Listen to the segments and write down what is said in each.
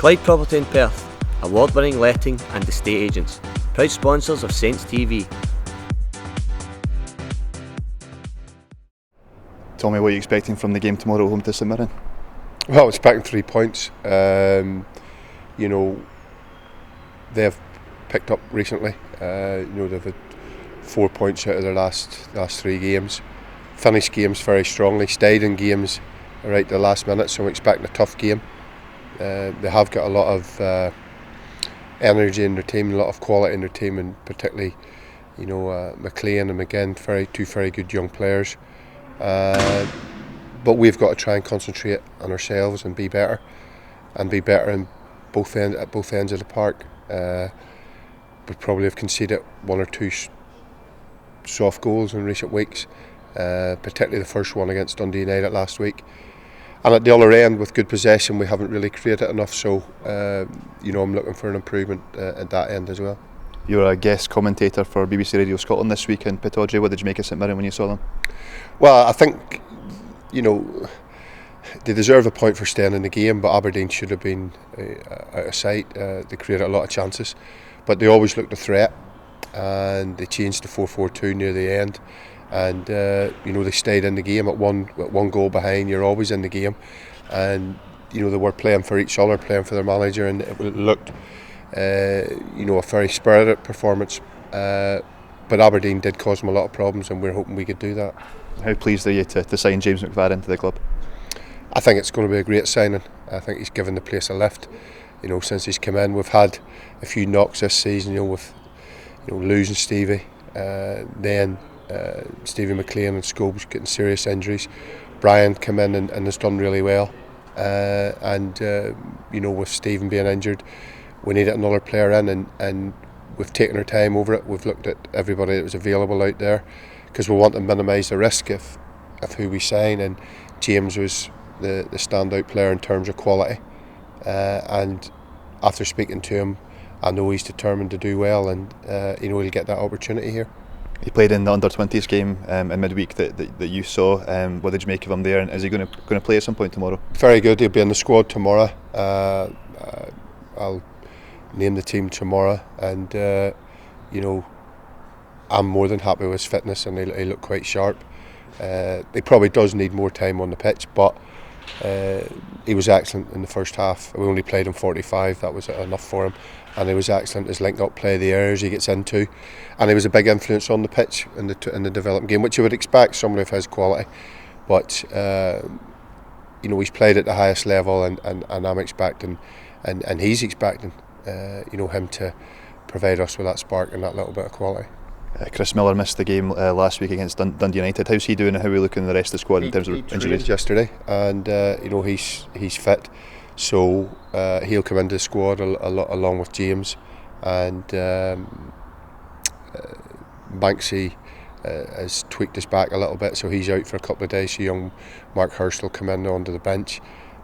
Clyde Property in Perth, award-winning letting and estate agents, proud sponsors of Saints TV. Tommy, what are you expecting from the game tomorrow home to St Mirren? Well, I'm expecting 3 points. They've picked up recently. They've had 4 points out of their last 3 games. Finished games very strongly, stayed in games right to the last minute, so I'm expecting a tough game. They have got a lot of energy in their team, a lot of quality in their team, and particularly, McLean and McGinn, two very good young players. But we've got to try and concentrate on ourselves and be better in both ends of the park. We probably have conceded 1 or 2 soft goals in recent weeks, particularly the first one against Dundee United last week. And at the other end, with good possession, we haven't really created enough. So, I'm looking for an improvement at that end as well. You were a guest commentator for BBC Radio Scotland this week in Pittodrie. What did you make of St Mirren when you saw them? Well, I think, they deserve a point for staying in the game, but Aberdeen should have been out of sight. They created a lot of chances, but they always looked a threat, and they changed to 4-4-2 near the end. And they stayed in the game at one goal behind. You're always in the game, and they were playing for each other, playing for their manager, and it looked a very spirited performance. But Aberdeen did cause them a lot of problems, and we're hoping we could do that. How pleased are you to sign James McVadden into the club? I think it's going to be a great signing. I think he's given the place a lift. Since he's come in, we've had a few knocks this season. With losing Stevie, then Stevie McLean and Scobes getting serious injuries. Brian come in and has done really well. With Stephen being injured, we needed another player in, and we've taken our time over it. We've looked at everybody that was available out there because we want to minimise the risk of who we sign. And James was the standout player in terms of quality. And after speaking to him, I know he's determined to do well, and he'll get that opportunity here. He played in the under-20s game in midweek that you saw. What did you make of him there, and is he going to play at some point tomorrow? Very good. He'll be in the squad tomorrow. I'll name the team tomorrow, and I'm more than happy with his fitness, and he looked quite sharp. He probably does need more time on the pitch, but he was excellent in the first half. We only played him 45, that was enough for him, and he was excellent. His link-up play, the areas he gets into, and he was a big influence on the pitch in the development game, which you would expect someone of his quality. But he's played at the highest level, and I'm expecting, and he's expecting, him to provide us with that spark and that little bit of quality. Chris Miller missed the game last week against Dundee United. How's he doing, and how are we looking at the rest of the squad in terms of injuries? Yesterday, and he's fit, so he'll come into the squad along with James, and Banksy has tweaked his back a little bit, so he's out for a couple of days. So young Mark Hurst will come in onto the bench.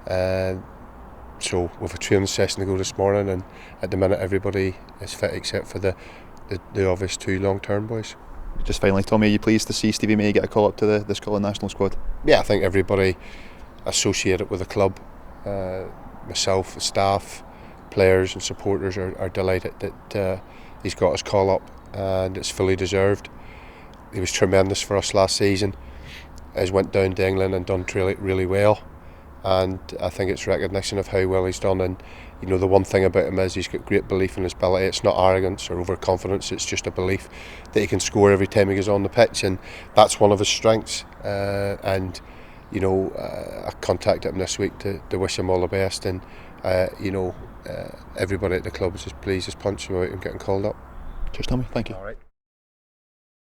So we've a training session to go this morning, and at the minute everybody is fit except for the obvious 2 long-term boys. Just finally, Tommy, are you pleased to see Stevie May get a call up to the Scotland national squad? Yeah, I think everybody associated with the club, myself, the staff, players and supporters are delighted that he's got his call up, and it's fully deserved. He was tremendous for us last season. He's went down to England and done really well, and I think it's recognition of how well he's done. And the one thing about him is he's got great belief in his ability. It's not arrogance or overconfidence, it's just a belief that he can score every time he goes on the pitch, and that's one of his strengths. I contacted him this week to wish him all the best, and everybody at the club is as pleased as punch about him getting called up. Cheers, Tommy. Thank you. All right.